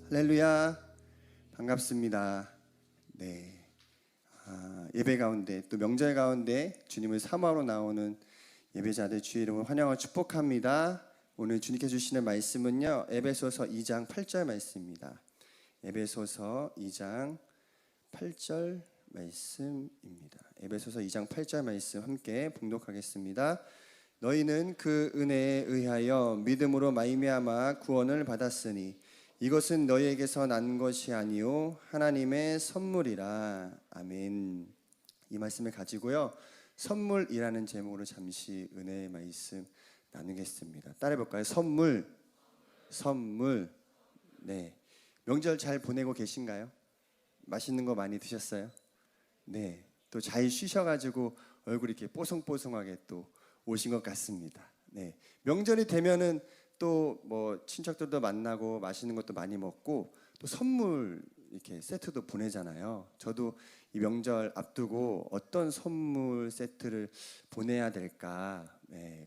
할렐루야, 반갑습니다. 예배 가운데 또 명절 가운데 주님을 사모하러 나오는 예배자들 주의 이름으로 환영하고 축복합니다. 오늘 주님께 주시는 말씀은요, 에베소서 2장 8절 말씀입니다. 에베소서 2장 8절 말씀입니다. 에베소서 2장 8절 말씀 함께 봉독하겠습니다. 너희는 그 은혜에 의하여 믿음으로 말미암아 구원을 받았으니 이것은 너희에게서 난 것이 아니요 하나님의 선물이라. 아멘. 이 말씀을 가지고요, 선물이라는 제목으로 잠시 은혜의 말씀 나누겠습니다. 따라해 볼까요? 선물. 네. 명절 잘 보내고 계신가요? 맛있는 거 많이 드셨어요? 네. 또 잘 쉬셔가지고 얼굴이 이렇게 뽀송뽀송하게 또 오신 것 같습니다. 네. 명절이 되면은 또 뭐 친척들도 만나고 맛있는 것도 많이 먹고 또 선물 이렇게 세트도 보내잖아요. 저도 이 명절 앞두고 어떤 선물 세트를 보내야 될까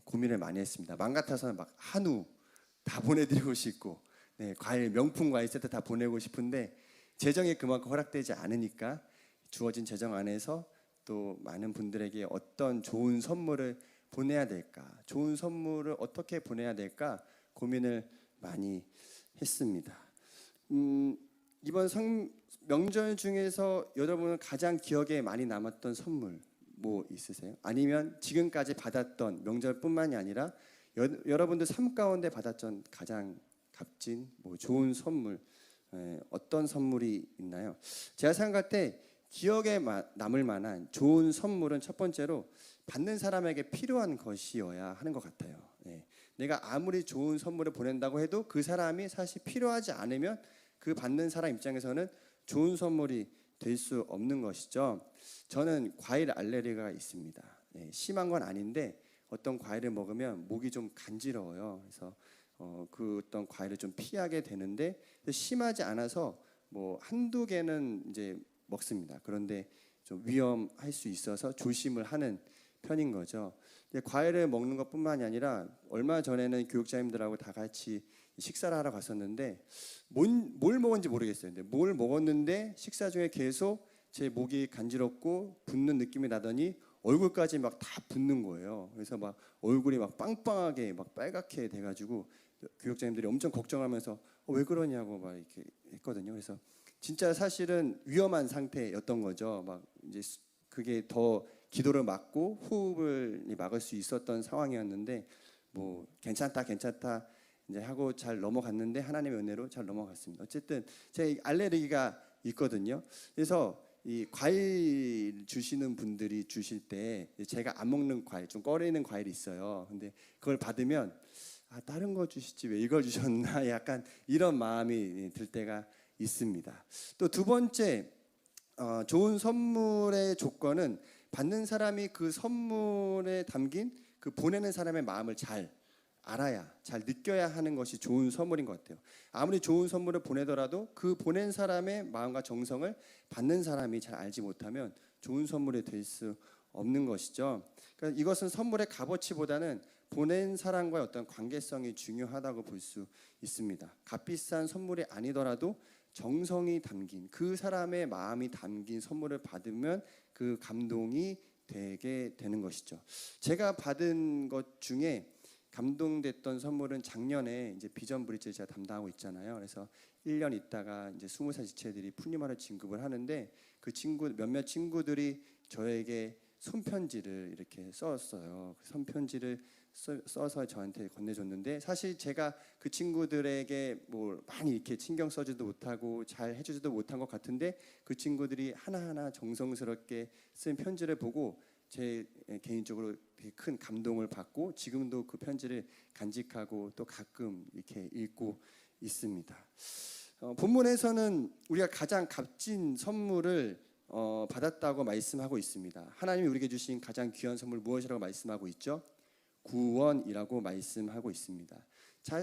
고민을 많이 했습니다. 맘 같아서는 막 한우 다 보내드리고 싶고, 과일 명품 과일 세트 다 보내고 싶은데 재정이 그만큼 허락되지 않으니까 주어진 재정 안에서 또 많은 분들에게 어떤 좋은 선물을 보내야 될까, 좋은 선물을 어떻게 보내야 될까 고민을 많이 했습니다. 이번 명절 중에서 여러분은 가장 기억에 많이 남았던 선물 뭐 있으세요? 아니면 지금까지 받았던 명절뿐만이 아니라 여러분들 삶 가운데 받았던 가장 값진 좋은 선물, 어떤 선물이 있나요? 제가 생각할 때 기억에 남을 만한 좋은 선물은 첫 번째로 받는 사람에게 필요한 것이어야 하는 것 같아요. 내가 아무리 좋은 선물을 보낸다고 해도 그 사람이 사실 필요하지 않으면 그 받는 사람 입장에서는 좋은 선물이 될 수 없는 것이죠. 저는 과일 알레르기가 있습니다. 심한 건 아닌데 어떤 과일을 먹으면 목이 좀 간지러워요. 그래서 그 어떤 과일을 좀 피하게 되는데 심하지 않아서 한두 개는 이제 먹습니다. 그런데 좀 위험할 수 있어서 조심을 하는 편인 거죠. 과일을 먹는 것뿐만이 아니라 얼마 전에는 교육자님들하고 다 같이 식사를 하러 갔었는데 뭘 먹었는지 모르겠어요. 근데 뭘 먹었는데 식사 중에 계속 제 목이 간지럽고 붓는 느낌이 나더니 얼굴까지 막 다 붓는 거예요. 그래서 막 얼굴이 막 빵빵하게 막 빨갛게 돼가지고 교육자님들이 엄청 걱정하면서 왜 그러냐고 막 이렇게 했거든요. 그래서 진짜 사실은 위험한 상태였던 거죠. 막 이제 그게 더 기도를 막고 호흡을 막을 수 있었던 상황이었는데 괜찮다 이제 하고 잘 넘어갔는데 하나님의 은혜로 잘 넘어갔습니다. 어쨌든 제가 알레르기가 있거든요. 그래서 이 과일 주시는 분들이 주실 때 제가 안 먹는 과일, 좀 꺼리는 과일이 있어요. 근데 그걸 받으면 다른 거 주시지 왜 이걸 주셨나 약간 이런 마음이 들 때가 있습니다. 또 두 번째, 좋은 선물의 조건은 받는 사람이 그 선물에 담긴 그 보내는 사람의 마음을 잘 알아야, 잘 느껴야 하는 것이 좋은 선물인 것 같아요. 아무리 좋은 선물을 보내더라도 그 보낸 사람의 마음과 정성을 받는 사람이 잘 알지 못하면 좋은 선물이 될 수 없는 것이죠. 그러니까 이것은 선물의 값어치보다는 보낸 사람과의 어떤 관계성이 중요하다고 볼 수 있습니다. 값비싼 선물이 아니더라도 정성이 담긴, 그 사람의 마음이 담긴 선물을 받으면 그 감동이 되게 되는 것이죠. 제가 받은 것 중에 감동됐던 선물은 작년에 이제 비전 브릿지를 제가 담당하고 있잖아요. 그래서 1년 있다가 이제 20살 지체들이 푸니마를 진급을 하는데 몇몇 친구들이 저에게 손편지를 이렇게 썼어요. 그 손편지를 써서 저한테 건네줬는데 사실 제가 그 친구들에게 많이 이렇게 신경 써주지도 못하고 잘 해주지도 못한 것 같은데 그 친구들이 하나하나 정성스럽게 쓴 편지를 보고 제 개인적으로 되게 큰 감동을 받고 지금도 그 편지를 간직하고 또 가끔 이렇게 읽고 있습니다. 본문에서는 우리가 가장 값진 선물을 받았다고 말씀하고 있습니다. 하나님이 우리에게 주신 가장 귀한 선물 무엇이라고 말씀하고 있죠? 구원이라고 말씀하고 있습니다.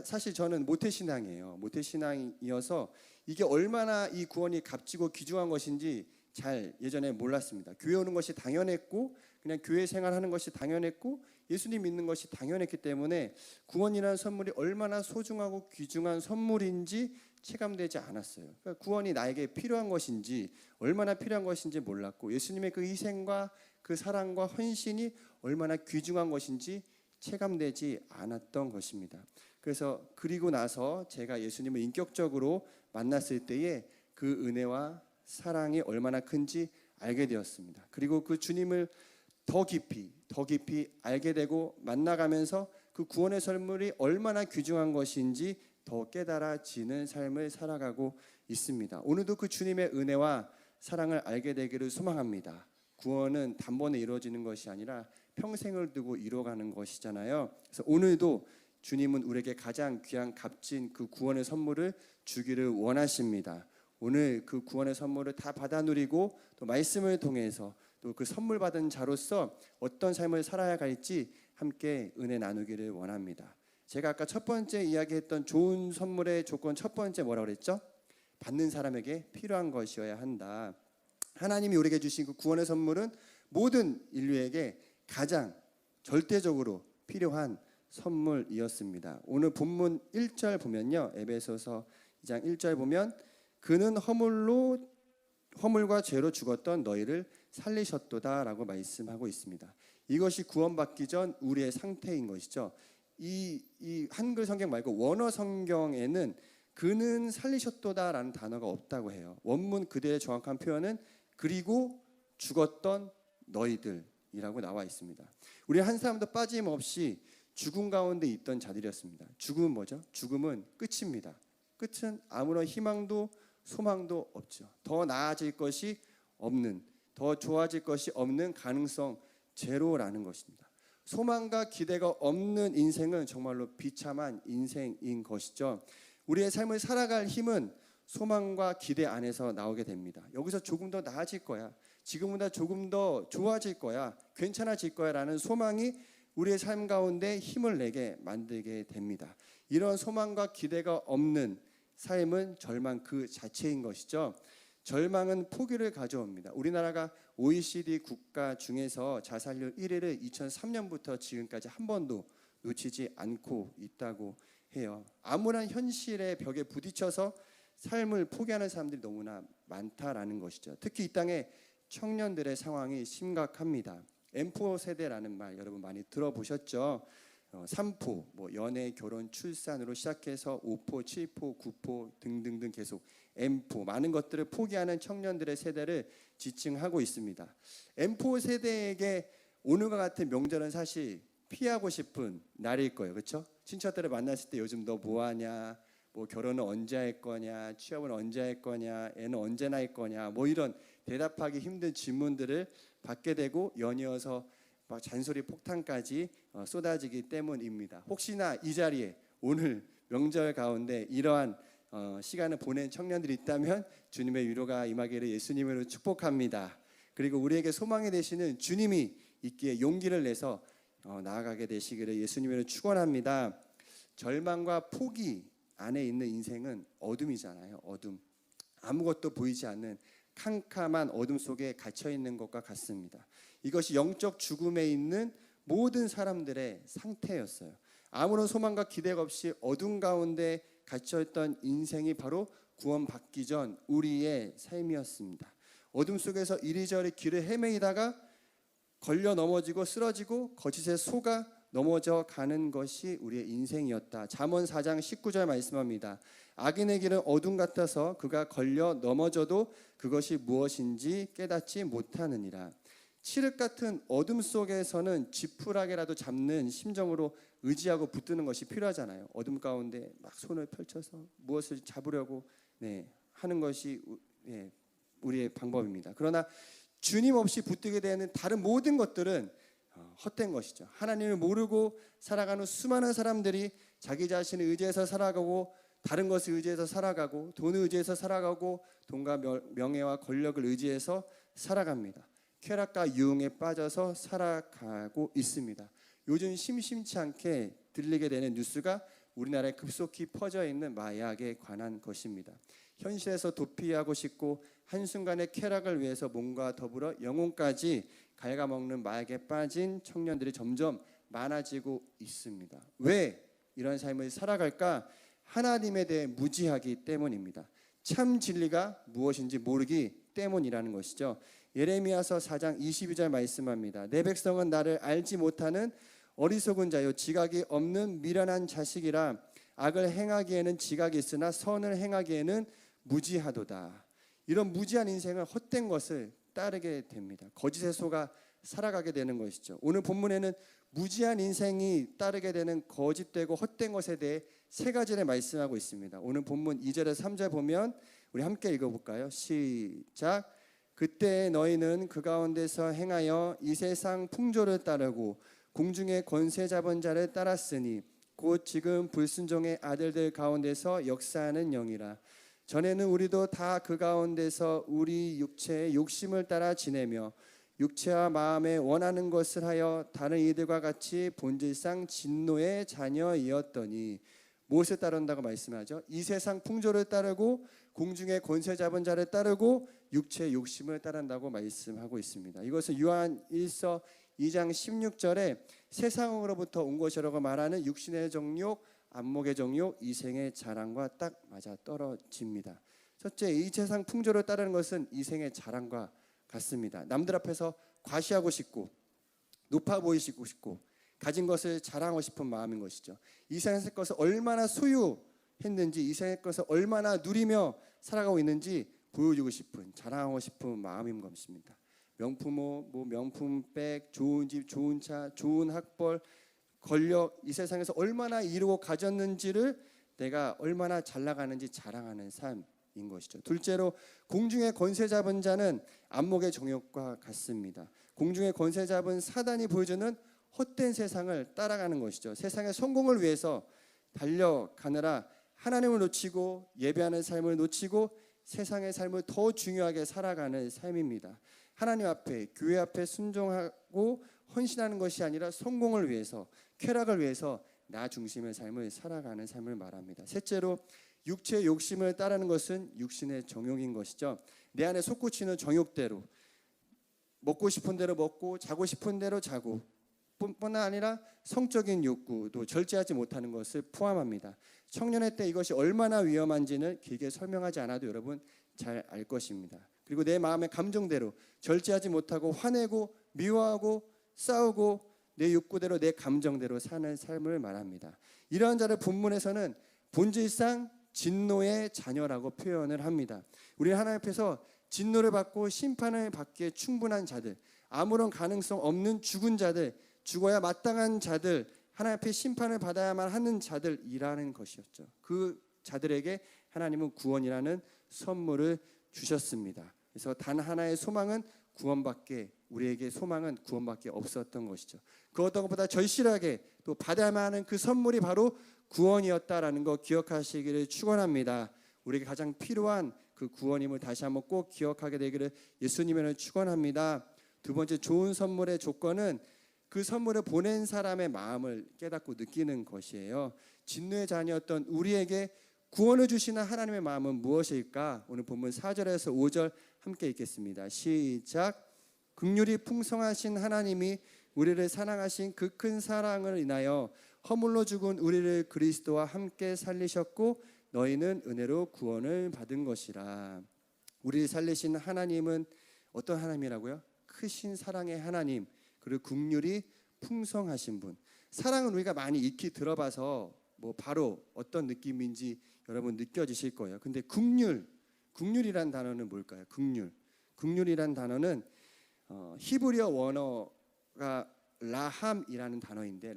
사실 저는 모태신앙이에요. 모태신앙이어서 이게 얼마나 이 구원이 값지고 귀중한 것인지 잘 예전에 몰랐습니다. 교회 오는 것이 당연했고 그냥 교회 생활하는 것이 당연했고 예수님 믿는 것이 당연했기 때문에 구원이라는 선물이 얼마나 소중하고 귀중한 선물인지 체감되지 않았어요. 그러니까 구원이 나에게 필요한 것인지, 얼마나 필요한 것인지 몰랐고, 예수님의 그 희생과 그 사랑과 헌신이 얼마나 귀중한 것인지 체감되지 않았던 것입니다. 그래서 그리고 나서 제가 예수님을 인격적으로 만났을 때에 그 은혜와 사랑이 얼마나 큰지 알게 되었습니다. 그리고 그 주님을 더 깊이 알게 되고 만나가면서 그 구원의 선물이 얼마나 귀중한 것인지 더 깨달아지는 삶을 살아가고 있습니다. 오늘도 그 주님의 은혜와 사랑을 알게 되기를 소망합니다. 구원은 단번에 이루어지는 것이 아니라 평생을 두고 이루어가는 것이잖아요. 그래서 오늘도 주님은 우리에게 가장 귀한 값진 그 구원의 선물을 주기를 원하십니다. 오늘 그 구원의 선물을 다 받아 누리고 또 말씀을 통해서 또 그 선물 받은 자로서 어떤 삶을 살아야 할지 함께 은혜 나누기를 원합니다. 제가 아까 첫 번째 이야기했던 좋은 선물의 조건 첫 번째 뭐라고 그랬죠? 받는 사람에게 필요한 것이어야 한다. 하나님이 우리에게 주신 그 구원의 선물은 모든 인류에게 가장 절대적으로 필요한 선물이었습니다. 오늘 본문 1절 보면요, 에베소서 2장 1절 보면 그는 허물과 죄로 죽었던 너희를 살리셨도다라고 말씀하고 있습니다. 이것이 구원받기 전 우리의 상태인 것이죠. 이 한글 성경 말고 원어 성경에는 그는 살리셨도다라는 단어가 없다고 해요. 원문 그대의 정확한 표현은 그리고 죽었던 너희들이라고 나와 있습니다. 우리 한 사람도 빠짐없이 죽음 가운데 있던 자들이었습니다. 죽음은 뭐죠? 죽음은 끝입니다. 끝은 아무런 희망도 소망도 없죠. 더 나아질 것이 없는, 더 좋아질 것이 없는 가능성 제로라는 것입니다. 소망과 기대가 없는 인생은 정말로 비참한 인생인 것이죠. 우리의 삶을 살아갈 힘은 소망과 기대 안에서 나오게 됩니다. 여기서 조금 더 나아질 거야, 지금보다 조금 더 좋아질 거야, 괜찮아질 거야 라는 소망이 우리의 삶 가운데 힘을 내게 만들게 됩니다. 이런 소망과 기대가 없는 삶은 절망 그 자체인 것이죠. 절망은 포기를 가져옵니다. 우리나라가 OECD 국가 중에서 자살률 1위를 2003년부터 지금까지 한 번도 놓치지 않고 있다고 해요. 암울한 현실의 벽에 부딪혀서 삶을 포기하는 사람들이 너무나 많다라는 것이죠. 특히 이 땅의 청년들의 상황이 심각합니다. M4 세대라는 말 여러분 많이 들어보셨죠? 3포, 연애, 결혼, 출산으로 시작해서 5포, 7포, 9포 등등등 계속 M4 많은 것들을 포기하는 청년들의 세대를 지칭하고 있습니다. M4 세대에게 오늘과 같은 명절은 사실 피하고 싶은 날일 거예요. 그렇죠? 친척들을 만났을 때 요즘 너 뭐하냐, 결혼은 언제 할 거냐, 취업은 언제 할 거냐, 애는 언제 낳을 거냐, 이런 대답하기 힘든 질문들을 받게 되고 연이어서 막 잔소리 폭탄까지 쏟아지기 때문입니다. 혹시나 이 자리에 오늘 명절 가운데 이러한 시간을 보낸 청년들이 있다면 주님의 위로가 임하기를 예수님으로 축복합니다. 그리고 우리에게 소망이 되시는 주님이 있기에 용기를 내서 나아가게 되시기를 예수님으로 축원합니다. 절망과 포기 안에 있는 인생은 어둠이잖아요. 어둠. 아무것도 보이지 않는 캄캄한 어둠 속에 갇혀 있는 것과 같습니다. 이것이 영적 죽음에 있는 모든 사람들의 상태였어요. 아무런 소망과 기대가 없이 어둠 가운데 갇혀있던 인생이 바로 구원받기 전 우리의 삶이었습니다. 어둠 속에서 이리저리 길을 헤매이다가 걸려 넘어지고 쓰러지고 거짓에 속아 넘어져 가는 것이 우리의 인생이었다. 잠언 4장 19절 말씀합니다. 악인의 길은 어둠 같아서 그가 걸려 넘어져도 그것이 무엇인지 깨닫지 못하느니라. 칠흑 같은 어둠 속에서는 지푸라기라도 잡는 심정으로 의지하고 붙드는 것이 필요하잖아요. 어둠 가운데 막 손을 펼쳐서 무엇을 잡으려고 하는 것이 우리의 방법입니다. 그러나 주님 없이 붙들게 되는 다른 모든 것들은 헛된 것이죠. 하나님을 모르고 살아가는 수많은 사람들이 자기 자신을 의지해서 살아가고 다른 것을 의지해서 살아가고 돈을 의지해서 살아가고 돈과 명예와 권력을 의지해서 살아갑니다. 쾌락과 유흥에 빠져서 살아가고 있습니다. 요즘 심심치 않게 들리게 되는 뉴스가 우리나라에 급속히 퍼져 있는 마약에 관한 것입니다. 현실에서 도피하고 싶고 한순간의 쾌락을 위해서 몸과 더불어 영혼까지 갉아먹는 마약에 빠진 청년들이 점점 많아지고 있습니다. 왜 이런 삶을 살아갈까? 하나님에 대해 무지하기 때문입니다. 참 진리가 무엇인지 모르기 때문이라는 것이죠. 예레미야서 4장 22절 말씀합니다. 내 백성은 나를 알지 못하는 어리석은 자요 지각이 없는 미련한 자식이라. 악을 행하기에는 지각이 있으나 선을 행하기에는 무지하도다. 이런 무지한 인생은 헛된 것을 따르게 됩니다. 거짓의 소가 살아가게 되는 것이죠. 오늘 본문에는 무지한 인생이 따르게 되는 거짓되고 헛된 것에 대해 세 가지를 말씀하고 있습니다. 오늘 본문 2절에서 3절 보면 우리 함께 읽어볼까요? 시작. 그때 너희는 그 가운데서 행하여 이 세상 풍조를 따르고 공중의 권세 잡은 자를 따랐으니 곧 지금 불순종의 아들들 가운데서 역사하는 영이라. 전에는 우리도 다 그 가운데서 우리 육체의 욕심을 따라 지내며 육체와 마음에 원하는 것을 하여 다른 이들과 같이 본질상 진노의 자녀이었더니. 무엇을 따른다고 말씀하죠? 이 세상 풍조를 따르고 공중의 권세 잡은 자를 따르고 육체의 욕심을 따른다고 말씀하고 있습니다. 이것은 요한 1서 2장 16절에 세상으로부터 온 것이라고 말하는 육신의 정욕, 안목의 정욕, 이생의 자랑과 딱 맞아 떨어집니다. 첫째, 이 세상 풍조를 따르는 것은 이생의 자랑과 같습니다. 남들 앞에서 과시하고 싶고 높아 보이시고 싶고 가진 것을 자랑하고 싶은 마음인 것이죠. 이 세상의 것을 얼마나 소유했는지, 이 세상의 것을 얼마나 누리며 살아가고 있는지 보여주고 싶은, 자랑하고 싶은 마음인 것입니다. 명품 옷, 명품백, 좋은 집, 좋은 차, 좋은 학벌, 권력, 이 세상에서 얼마나 이루고 가졌는지를 내가 얼마나 잘 나가는지 자랑하는 삶인 것이죠. 둘째로 공중의 권세 잡은 자는 안목의 정욕과 같습니다. 공중의 권세 잡은 사단이 보여주는 헛된 세상을 따라가는 것이죠. 세상의 성공을 위해서 달려가느라 하나님을 놓치고 예배하는 삶을 놓치고 세상의 삶을 더 중요하게 살아가는 삶입니다. 하나님 앞에, 교회 앞에 순종하고 헌신하는 것이 아니라 성공을 위해서, 쾌락을 위해서 나 중심의 삶을 살아가는 삶을 말합니다. 셋째로 육체의 욕심을 따르는 것은 육신의 정욕인 것이죠. 내 안에 솟구치는 정욕대로 먹고 싶은 대로 먹고 자고 싶은 대로 자고 뿐만 아니라 성적인 욕구도 절제하지 못하는 것을 포함합니다. 청년의 때 이것이 얼마나 위험한지는 길게 설명하지 않아도 여러분 잘 알 것입니다. 그리고 내 마음의 감정대로 절제하지 못하고 화내고 미워하고 싸우고 내 욕구대로 내 감정대로 사는 삶을 말합니다. 이러한 자를 본문에서는 본질상 진노의 자녀라고 표현을 합니다. 우리는 하나님 앞에서 진노를 받고 심판을 받기에 충분한 자들, 아무런 가능성 없는 죽은 자들, 죽어야 마땅한 자들, 하나님 앞에 심판을 받아야만 하는 자들이라는 것이었죠. 그 자들에게 하나님은 구원이라는 선물을 주셨습니다. 그래서 단 하나의 소망은 구원밖에, 우리에게 소망은 구원밖에 없었던 것이죠. 그 어떤 것보다 절실하게 또 받아야만 하는 그 선물이 바로 구원이었다라는 거 기억하시기를 축원합니다. 우리에게 가장 필요한 그 구원임을 다시 한번 꼭 기억하게 되기를 예수님을 축원합니다. 두 번째, 좋은 선물의 조건은 그 선물을 보낸 사람의 마음을 깨닫고 느끼는 것이에요. 진노의 자녀였던 우리에게 구원을 주시는 하나님의 마음은 무엇일까? 오늘 본문 4절에서 5절 함께 읽겠습니다. 시작. 긍휼이 풍성하신 하나님이 우리를 사랑하신 그 큰 사랑을 인하여 허물로 죽은 우리를 그리스도와 함께 살리셨고 너희는 은혜로 구원을 받은 것이라. 우리를 살리신 하나님은 어떤 하나님이라고요? 크신 사랑의 하나님, 그리고 긍휼이 풍성하신 분. 사랑은 우리가 많이 익히 들어봐서 바로 어떤 느낌인지 여러분 느껴지실 거예요. 근데 긍휼이란 단어는 뭘까요? 긍휼이란 단어는 히브리어 원어가 라함이라는 단어인데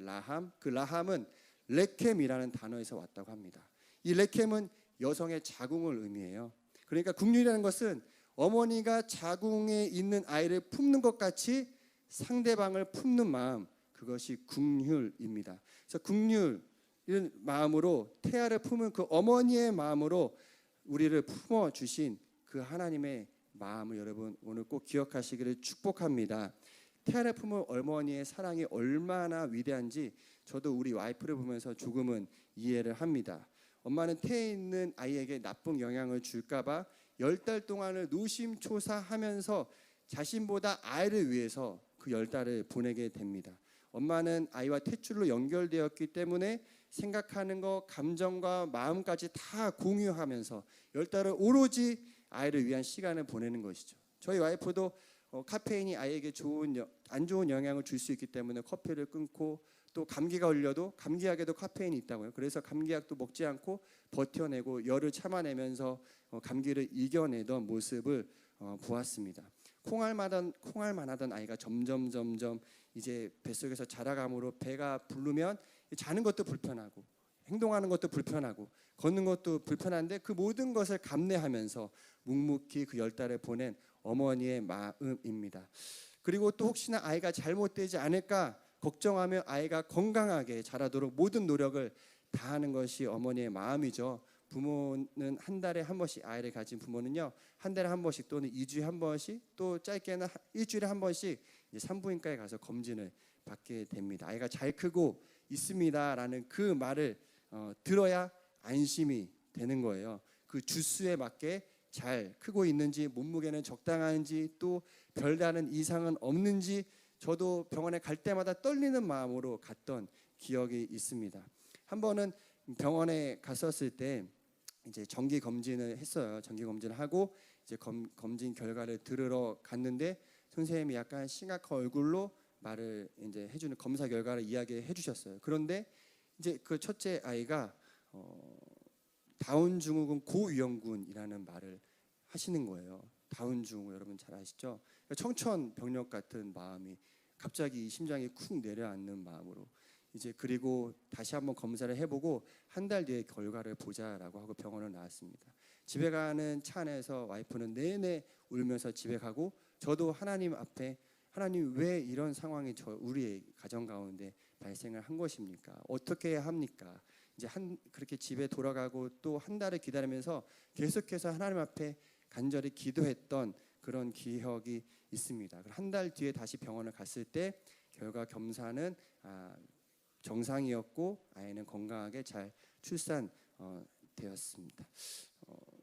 그 라함은 레켐이라는 단어에서 왔다고 합니다. 이 레켐은 여성의 자궁을 의미해요. 그러니까 긍휼이라는 것은 어머니가 자궁에 있는 아이를 품는 것 같이 상대방을 품는 마음, 그것이 긍휼입니다. 그래서 긍휼 이런 마음으로 태아를 품은 그 어머니의 마음으로 우리를 품어 주신 그 하나님의 마음을 여러분 오늘 꼭 기억하시기를 축복합니다. 태아를 품은 어머니의 사랑이 얼마나 위대한지 저도 우리 와이프를 보면서 조금은 이해를 합니다. 엄마는 태에 있는 아이에게 나쁜 영향을 줄까봐 10달 동안을 노심초사하면서 자신보다 아이를 위해서 그 10달을 보내게 됩니다. 엄마는 아이와 탯줄로 연결되었기 때문에 생각하는 것, 감정과 마음까지 다 공유하면서 10달을 오로지 아이를 위한 시간을 보내는 것이죠. 저희 와이프도 카페인이 아이에게 안 좋은 영향을 줄 수 있기 때문에 커피를 끊고, 또 감기가 걸려도 감기약에도 카페인이 있다고요. 그래서 감기약도 먹지 않고 버텨내고 열을 참아내면서 감기를 이겨내던 모습을 보았습니다. 콩알만 하던 아이가 점점 이제 뱃속에서 자라감으로 배가 부르면 자는 것도 불편하고 행동하는 것도 불편하고 걷는 것도 불편한데 그 모든 것을 감내하면서 묵묵히 그 10달을 보낸 어머니의 마음입니다. 그리고 또 혹시나 아이가 잘못되지 않을까 걱정하며 아이가 건강하게 자라도록 모든 노력을 다하는 것이 어머니의 마음이죠. 부모는 한 달에 한 번씩, 아이를 가진 부모는요, 한 달에 한 번씩 또는 2주에 한 번씩, 또 짧게는 일주일에 한 번씩 산부인과에 가서 검진을 받게 됩니다. 아이가 잘 크고 있습니다라는 그 말을 들어야 안심이 되는 거예요. 그 주수에 맞게 잘 크고 있는지, 몸무게는 적당한지, 또 별다른 이상은 없는지, 저도 병원에 갈 때마다 떨리는 마음으로 갔던 기억이 있습니다. 한 번은 병원에 갔었을 때 이제 정기 검진을 했어요. 정기 검진을 하고 이제 검진 결과를 들으러 갔는데 선생님이 약간 심각한 얼굴로 말을 이제 해주는 검사 결과를 이야기해 주셨어요. 그런데 이제 그 첫째 아이가 다운 증후군 고위험군이라는 말을 하시는 거예요. 다운 증후군 여러분 잘 아시죠? 청천벽력 같은 마음이 갑자기 심장이 쿵 내려앉는 마음으로 이제 그리고 다시 한번 검사를 해보고 한 달 뒤에 결과를 보자라고 하고 병원을 나왔습니다. 집에 가는 차 안에서 와이프는 내내 울면서 집에 가고 저도 하나님 앞에 하나님 왜 이런 상황이 우리의 가정 가운데 발생을 한 것입니까? 어떻게 해야 합니까? 이제 그렇게 집에 돌아가고 또 한 달을 기다리면서 계속해서 하나님 앞에 간절히 기도했던 그런 기억이 있습니다. 한 달 뒤에 다시 병원을 갔을 때 결과 검사는 정상이었고 아이는 건강하게 잘 출산되었습니다.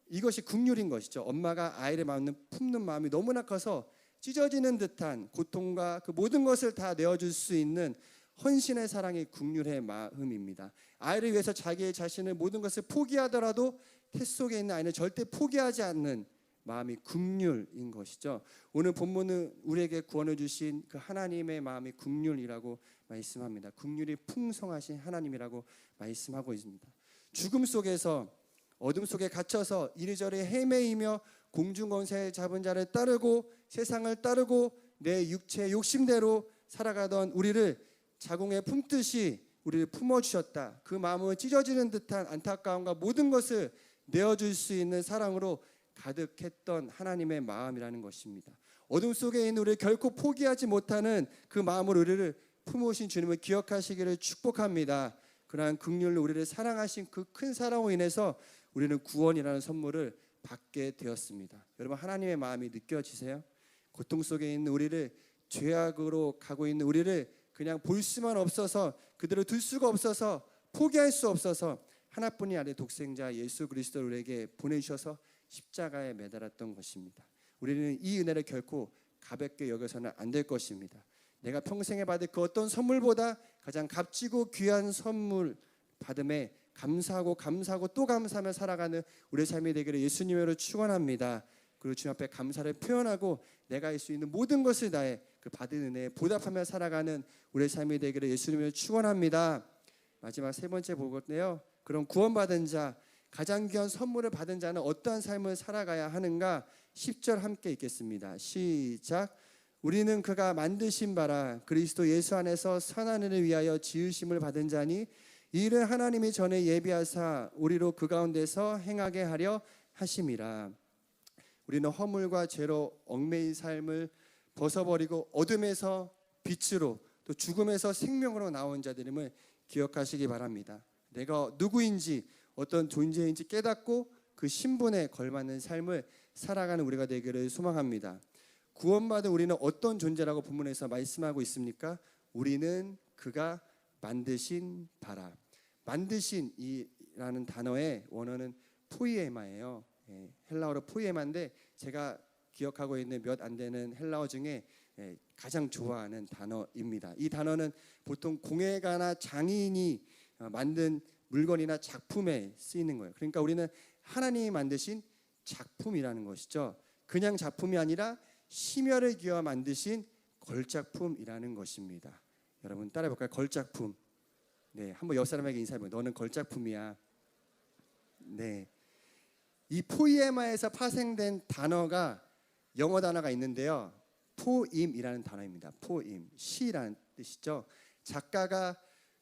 이것이 긍휼인 것이죠. 엄마가 아이를 품는 마음이 너무나 커서 찢어지는 듯한 고통과 그 모든 것을 다 내어줄 수 있는 헌신의 사랑이 긍휼의 마음입니다. 아이를 위해서 자기 자신의 모든 것을 포기하더라도 태 속에 있는 아이는 절대 포기하지 않는 마음이 긍휼인 것이죠. 오늘 본문은 우리에게 구원을 주신 그 하나님의 마음이 긍휼이라고 말씀합니다. 긍휼이 풍성하신 하나님이라고 말씀하고 있습니다. 죽음 속에서 어둠 속에 갇혀서 이리저리 헤매이며 공중권세 잡은 자를 따르고 세상을 따르고 내 육체의 욕심대로 살아가던 우리를 자궁에 품듯이 우리를 품어주셨다. 그 마음은 찢어지는 듯한 안타까움과 모든 것을 내어줄 수 있는 사랑으로 가득했던 하나님의 마음이라는 것입니다. 어둠 속에 있는 우리를 결코 포기하지 못하는 그 마음으로 우리를 품으신 주님을 기억하시기를 축복합니다. 그러한 긍휼로 우리를 사랑하신 그 큰 사랑으로 인해서 우리는 구원이라는 선물을 받게 되었습니다. 여러분 하나님의 마음이 느껴지세요? 고통 속에 있는 우리를, 죄악으로 가고 있는 우리를 그냥 볼 수만 없어서, 그대로 둘 수가 없어서, 포기할 수 없어서 하나뿐이 아닌 독생자 예수 그리스도를 우리에게 보내주셔서 십자가에 매달았던 것입니다. 우리는 이 은혜를 결코 가볍게 여겨서는 안 될 것입니다. 내가 평생에 받을 그 어떤 선물보다 가장 값지고 귀한 선물 받음에 감사하고 또 감사하며 살아가는 우리의 삶이 되기를 예수님으로 축원합니다. 그리고 주님 앞에 감사를 표현하고 내가 할 수 있는 모든 것을 다해 그 받은 은혜에 보답하며 살아가는 우리의 삶이 되기를 예수님으로 축원합니다. 마지막 세 번째 보건데요. 그럼 구원받은 자, 가장 귀한 선물을 받은 자는 어떠한 삶을 살아가야 하는가? 10절 함께 읽겠습니다. 시작. 우리는 그가 만드신 바라 그리스도 예수 안에서 선한 일을 위하여 지으심을 받은 자니 이 일은 하나님이 전에 예비하사 우리로 그 가운데서 행하게 하려 하심이라. 우리는 허물과 죄로 얽매인 삶을 벗어버리고 어둠에서 빛으로 또 죽음에서 생명으로 나온 자들임을 기억하시기 바랍니다. 내가 누구인지 어떤 존재인지 깨닫고 그 신분에 걸맞는 삶을 살아가는 우리가 되기를 소망합니다. 구원받은 우리는 어떤 존재라고 본문에서 말씀하고 있습니까? 우리는 그가 만드신 바라. 만드신이라는 단어의 원어는 포이에마예요. 헬라어로 포이에마인데 제가 기억하고 있는 몇 안 되는 헬라어 중에 가장 좋아하는 단어입니다. 이 단어는 보통 공예가나 장인이 만든 물건이나 작품에 쓰이는 거예요. 그러니까 우리는 하나님이 만드신 작품이라는 것이죠. 그냥 작품이 아니라 심혈을 기어 만드신 걸작품이라는 것입니다. 여러분 따라해 볼까요? 걸작품. 네, 한번 옆 사람에게 인사해 보세요. 너는 걸작품이야. 네, 이 포이에마에서 파생된 단어가 영어 단어가 있는데요. 포임이라는 단어입니다. 포임, 시라는 뜻이죠. 작가가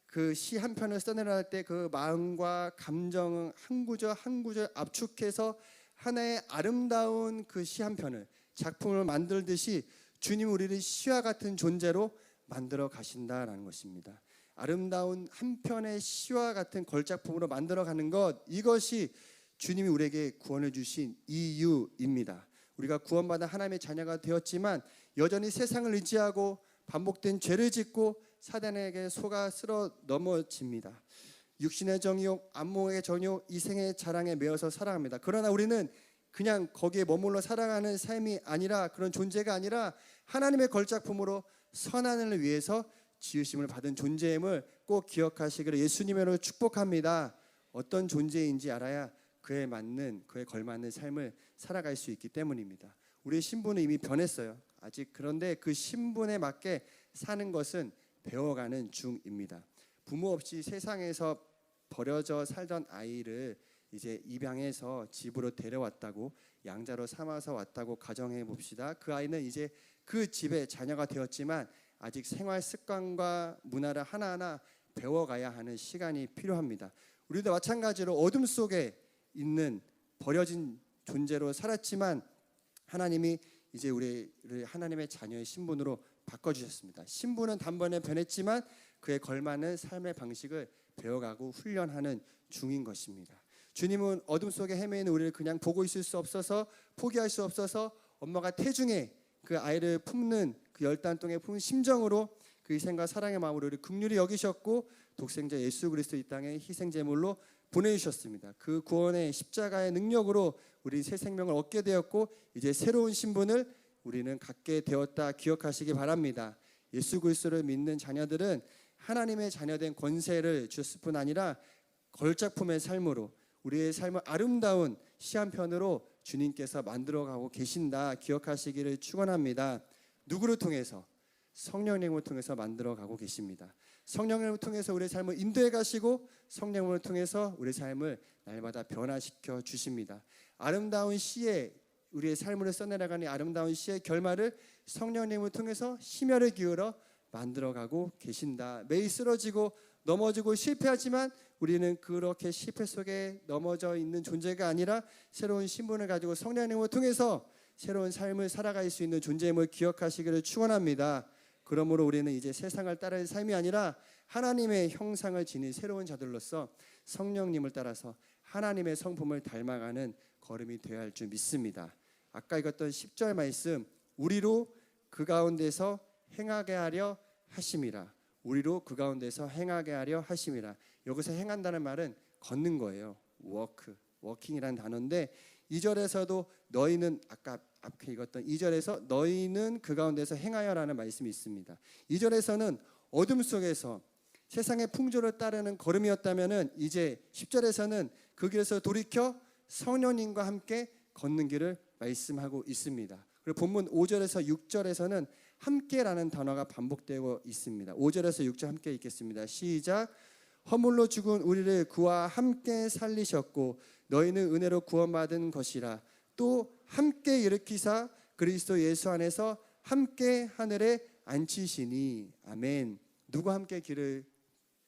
그 시 한 편을 써내려할 때 그 마음과 감정을 한 구절 한 구절 압축해서 하나의 아름다운 그 시 한 편을 작품을 만들듯이 주님 우리를 시와 같은 존재로 만들어 가신다라는 것입니다. 아름다운 한 편의 시와 같은 걸작품으로 만들어 가는 것, 이것이 주님이 우리에게 구원을 주신 이유입니다. 우리가 구원받아 하나님의 자녀가 되었지만 여전히 세상을 의지하고 반복된 죄를 짓고 사단에게 속아 쓸어 넘어집니다. 육신의 정욕, 안목의 정욕, 이생의 자랑에 매여서 살아갑니다. 그러나 우리는 그냥 거기에 머물러 살아가는 삶이 아니라, 그런 존재가 아니라 하나님의 걸작품으로 선한을 위해서 지으심을 받은 존재임을 꼭 기억하시기를 예수님으로 축복합니다. 어떤 존재인지 알아야 그에 맞는, 그에 걸맞는 삶을 살아갈 수 있기 때문입니다. 우리의 신분은 이미 변했어요. 아직. 그런데 그 신분에 맞게 사는 것은 배워가는 중입니다. 부모 없이 세상에서 버려져 살던 아이를 이제 입양해서 집으로 데려왔다고, 양자로 삼아서 왔다고 가정해 봅시다. 그 아이는 이제 그 집의 자녀가 되었지만 아직 생활 습관과 문화를 하나하나 배워가야 하는 시간이 필요합니다. 우리도 마찬가지로 어둠 속에 있는 버려진 존재로 살았지만 하나님이 이제 우리를 하나님의 자녀의 신분으로 바꿔주셨습니다. 신분은 단번에 변했지만 그에 걸맞는 삶의 방식을 배워가고 훈련하는 중인 것입니다. 주님은 어둠 속에 헤매이는 우리를 그냥 보고 있을 수 없어서, 포기할 수 없어서 엄마가 태중에 그 아이를 품는 그 열단 동에 품은 심정으로 그 희생과 사랑의 마음으로 우리를 긍휼히 여기셨고 독생자 예수 그리스도 이 땅에 희생 제물로 보내주셨습니다. 그 구원의 십자가의 능력으로 우리 새 생명을 얻게 되었고 이제 새로운 신분을 우리는 갖게 되었다 기억하시기 바랍니다. 예수 그리스도를 믿는 자녀들은 하나님의 자녀된 권세를 주셨을 뿐 아니라 걸작품의 삶으로 우리의 삶을 아름다운 시 한 편으로 주님께서 만들어가고 계신다 기억하시기를 축원합니다. 누구를 통해서? 성령님을 통해서 만들어가고 계십니다. 성령님을 통해서 우리의 삶을 인도해 가시고 성령님을 통해서 우리의 삶을 날마다 변화시켜 주십니다. 아름다운 시에 우리의 삶을 써내려가는 아름다운 시의 결말을 성령님을 통해서 심혈을 기울여 만들어가고 계신다. 매일 쓰러지고 넘어지고 실패하지만 우리는 그렇게 실패 속에 넘어져 있는 존재가 아니라 새로운 신분을 가지고 성령님을 통해서 새로운 삶을 살아갈 수 있는 존재임을 기억하시기를 축원합니다. 그러므로 우리는 이제 세상을 따르는 삶이 아니라 하나님의 형상을 지닌 새로운 자들로서 성령님을 따라서 하나님의 성품을 닮아가는 걸음이 되어야 할 줄 믿습니다. 아까 읽었던 10절 말씀, 우리로 그 가운데서 행하게 하려 하심이라. 우리로 그 가운데서 행하게 하려 하심이라. 여기서 행한다는 말은 걷는 거예요. 워킹이라는 단어인데 2절에서도 너희는, 아까 앞에 읽었던 2절에서 너희는 그 가운데서 행하여라는 말씀이 있습니다. 2절에서는 어둠 속에서 세상의 풍조를 따르는 걸음이었다면은 이제 10절에서는 그 길에서 돌이켜 성령님과 함께 걷는 길을 말씀하고 있습니다. 그리고 본문 5절에서 6절에서는 함께라는 단어가 반복되고 있습니다. 5절에서 6절 함께 읽겠습니다. 시작. 허물로 죽은 우리를 그와 함께 살리셨고 너희는 은혜로 구원받은 것이라. 또 함께 일으키사 그리스도 예수 안에서 함께 하늘에 앉히시니. 아멘. 누구 함께 길을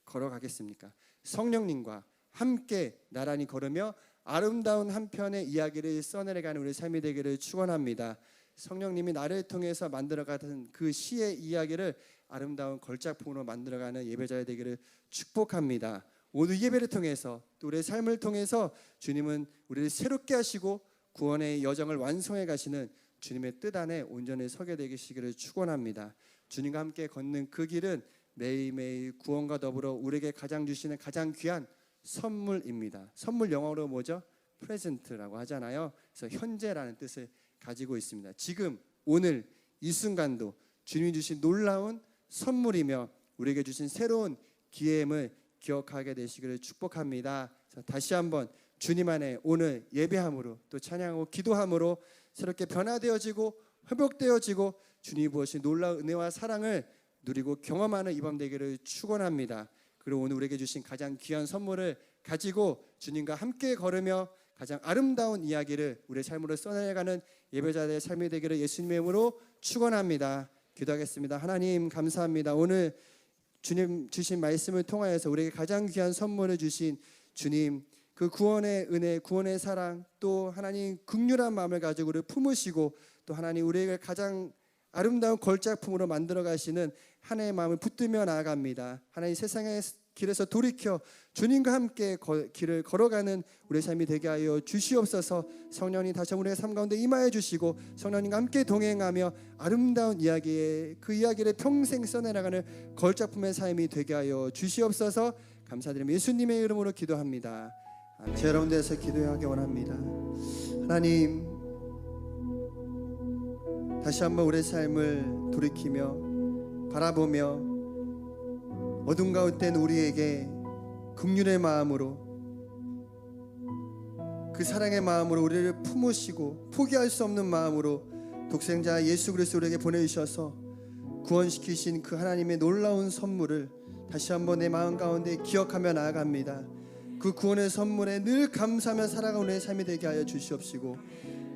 걸어가겠습니까? 성령님과 함께 나란히 걸으며 아름다운 한 편의 이야기를 써내려가는 우리 삶이 되기를 축원합니다. 성령님이 나를 통해서 만들어가는 그 시의 이야기를 아름다운 걸작품으로 만들어가는 예배자가 되기를 축복합니다. 오늘 예배를 통해서 또 우리의 삶을 통해서 주님은 우리를 새롭게 하시고 구원의 여정을 완성해 가시는 주님의 뜻 안에 온전히 서게 되시기를 축원합니다. 주님과 함께 걷는 그 길은 매일매일 구원과 더불어 우리에게 가장 주시는 가장 귀한 선물입니다. 선물 영어로 뭐죠? 프레젠트라고 하잖아요. 그래서 현재라는 뜻을 가지고 있습니다. 지금 오늘 이 순간도 주님이 주신 놀라운 선물이며 우리에게 주신 새로운 기회임을 기억하게 되시기를 축복합니다. 다시 한번 주님 안에 오늘 예배함으로 또 찬양하고 기도함으로 새롭게 변화되어지고 회복되어지고 주님이 부으신 놀라운 은혜와 사랑을 누리고 경험하는 이 밤 되기를 축원합니다. 그리고 오늘 우리에게 주신 가장 귀한 선물을 가지고 주님과 함께 걸으며 가장 아름다운 이야기를 우리의 삶으로 써내가는 예배자들의 삶이 되기를 예수님의 이름으로 축원합니다. 기도하겠습니다. 하나님 감사합니다. 오늘 주님 주신 말씀을 통하여서 우리에게 가장 귀한 선물을 주신 주님, 그 구원의 은혜, 구원의 사랑, 또 하나님 긍휼한 마음을 가지고 우리를 품으시고 또 하나님 우리에게 가장 아름다운 걸작품으로 만들어 가시는 하나님의 마음을 붙들며 나아갑니다. 하나님 세상의 길에서 돌이켜 주님과 함께 길을 걸어가는 우리의 삶이 되게 하여 주시옵소서. 성령님 다시 한번 우리의 삶 가운데 임하여 주시고 성령님과 함께 동행하며 아름다운 이야기에 그 이야기를 평생 써내나가는 걸작품의 삶이 되게 하여 주시옵소서. 감사드리며 예수님의 이름으로 기도합니다. 제 여러분들에서 기도하기 원합니다. 하나님 다시 한번 우리의 삶을 돌이키며 바라보며 어둠 가운데 우리에게 긍휼의 마음으로 그 사랑의 마음으로 우리를 품으시고 포기할 수 없는 마음으로 독생자 예수 그리스도 우리에게 보내주셔서 구원시키신 그 하나님의 놀라운 선물을 다시 한번 내 마음 가운데 기억하며 나아갑니다. 그 구원의 선물에 늘 감사하며 살아가는 우리의 삶이 되게 하여 주시옵시고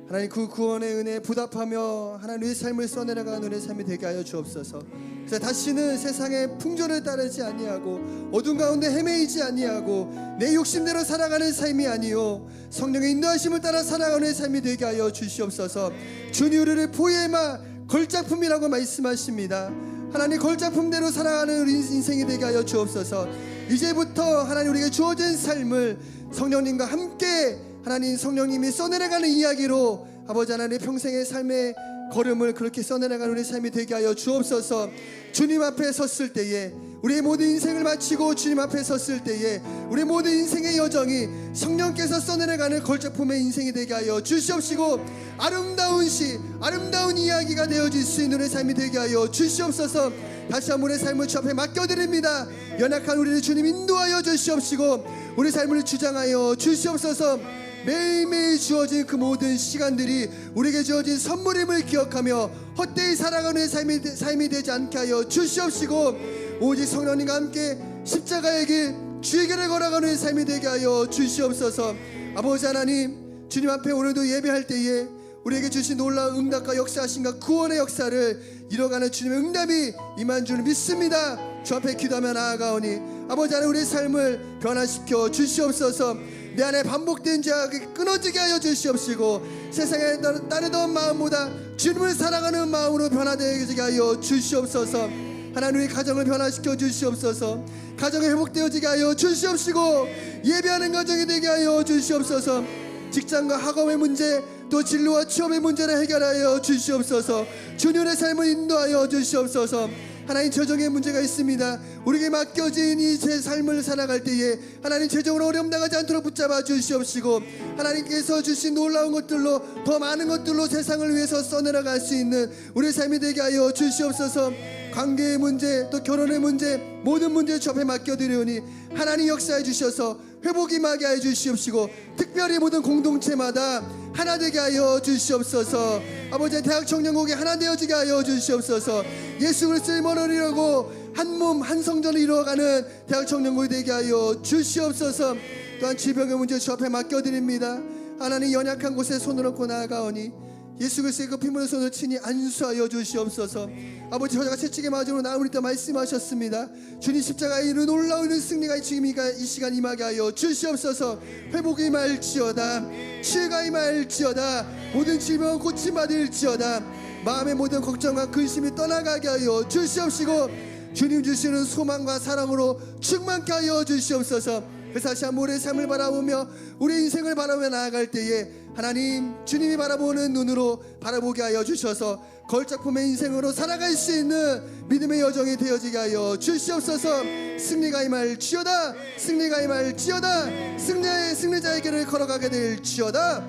하나님 그 구원의 은혜에 보답하며 하나님 우리의 삶을 써내려가는 우리의 삶이 되게 하여 주옵소서. 그래서 다시는 세상의 풍조를 따르지 아니하고 어둠 가운데 헤매이지 아니하고 내 욕심대로 살아가는 삶이 아니요 성령의 인도하심을 따라 살아가는 삶이 되게 하여 주시옵소서. 주님 우리를 포에마 걸작품이라고 말씀하십니다. 하나님 걸작품대로 살아가는 우리 인생이 되게 하여 주옵소서. 이제부터 하나님 우리에게 주어진 삶을 성령님과 함께 하나님 성령님이 써내려가는 이야기로 아버지 하나님의 평생의 삶의 걸음을 그렇게 써내려가는 우리의 삶이 되게 하여 주옵소서. 주님 앞에 섰을 때에 우리의 모든 인생을 마치고 주님 앞에 섰을 때에 우리 모든 인생의 여정이 성령께서 써내려가는 걸작품의 인생이 되게 하여 주시옵시고 아름다운 시 아름다운 이야기가 되어질 수 있는 우리의 삶이 되게 하여 주시옵소서. 다시 한번 우리의 삶을 주 앞에 맡겨드립니다. 연약한 우리를 주님 인도하여 주시옵시고 우리 삶을 주장하여 주시옵소서. 매일매일 주어진 그 모든 시간들이 우리에게 주어진 선물임을 기억하며 헛되이 살아가는 삶이 되지 않게 하여 주시옵시고 오직 성령님과 함께 십자가의 길 주의 길을 걸어가는 삶이 되게 하여 주시옵소서. 아버지 하나님 주님 앞에 오늘도 예배할 때에 우리에게 주신 놀라운 응답과 역사하신가 구원의 역사를 이뤄가는 주님의 응답이 임한 줄 믿습니다. 주 앞에 기도하며 나아가오니 아버지 하나님 우리의 삶을 변화시켜 주시옵소서. 내 안에 반복된 죄악이 끊어지게 하여 주시옵시고 세상에 따르던 마음보다 주님을 사랑하는 마음으로 변화되게 하여 주시옵소서. 하나님의 가정을 변화시켜 주시옵소서. 가정이 회복되어지게 하여 주시옵시고 예배하는 가정이 되게 하여 주시옵소서. 직장과 학업의 문제 또 진로와 취업의 문제를 해결하여 주시옵소서. 주님의 삶을 인도하여 주시옵소서. 하나님 재정의 문제가 있습니다. 우리에게 맡겨진 이 제 삶을 살아갈 때에 하나님 재정으로 어려움 당하지 않도록 붙잡아 주시옵시고 하나님께서 주신 놀라운 것들로 더 많은 것들로 세상을 위해서 써내려갈 수 있는 우리의 삶이 되게 하여 주시옵소서. 관계의 문제 또 결혼의 문제 모든 문제를 주 앞에 맡겨드리오니 하나님 역사해 주셔서 회복이 임하게 하여 주시옵시고 특별히 모든 공동체마다 하나 되게 하여 주시옵소서. 아버지 대학 청년국이 하나 되어지게 하여 주시옵소서. 예수 그리스도의 머리를 이루고 한 몸 한 성전을 이루어가는 대학 청년국이 되게 하여 주시옵소서. 또한 질병의 문제 주 앞에 맡겨드립니다. 하나님 연약한 곳에 손을 얹고 나아가오니 예수 그리스도의 그 피문의 손을 친히 안수하여 주시옵소서. 아버지 저자가 채찍에 맞으므로 나음을 있다 말씀하셨습니다. 주님 십자가의 이루 놀라운 승리가 지금 이 시간 임하게 하여 주시옵소서. 회복이 임할지어다 치유가 임할지어다 모든 질병은 고침받을지어다 마음의 모든 걱정과 근심이 떠나가게 하여 주시옵시고 주님 주시는 소망과 사랑으로 충만케 하여 주시옵소서. 그래서 다시 한번 우리의 삶을 바라보며 우리 인생을 바라보며 나아갈 때에 하나님 주님이 바라보는 눈으로 바라보게 하여 주셔서 걸작품의 인생으로 살아갈 수 있는 믿음의 여정이 되어지게 하여 주시옵소서. 승리가 임할지어다 승리가 임할지어다 승리자의 길을 걸어가게 될지어다.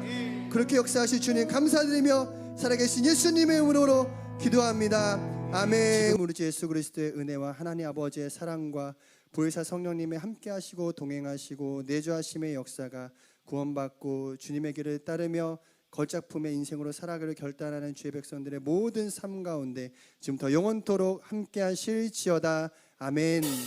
그렇게 역사하실 주님 감사드리며 살아계신 예수님의 이름으로 기도합니다. 아멘. 지금 우리 주 예수 그리스도의 은혜와 하나님 아버지의 사랑과 보혜사 성령님의 함께하시고 동행하시고 내주하심의 역사가 구원받고 주님의 길을 따르며 걸작품의 인생으로 살아가기를 결단하는 주의 백성들의 모든 삶 가운데 지금부터 영원토록 함께하실지어다. 아멘.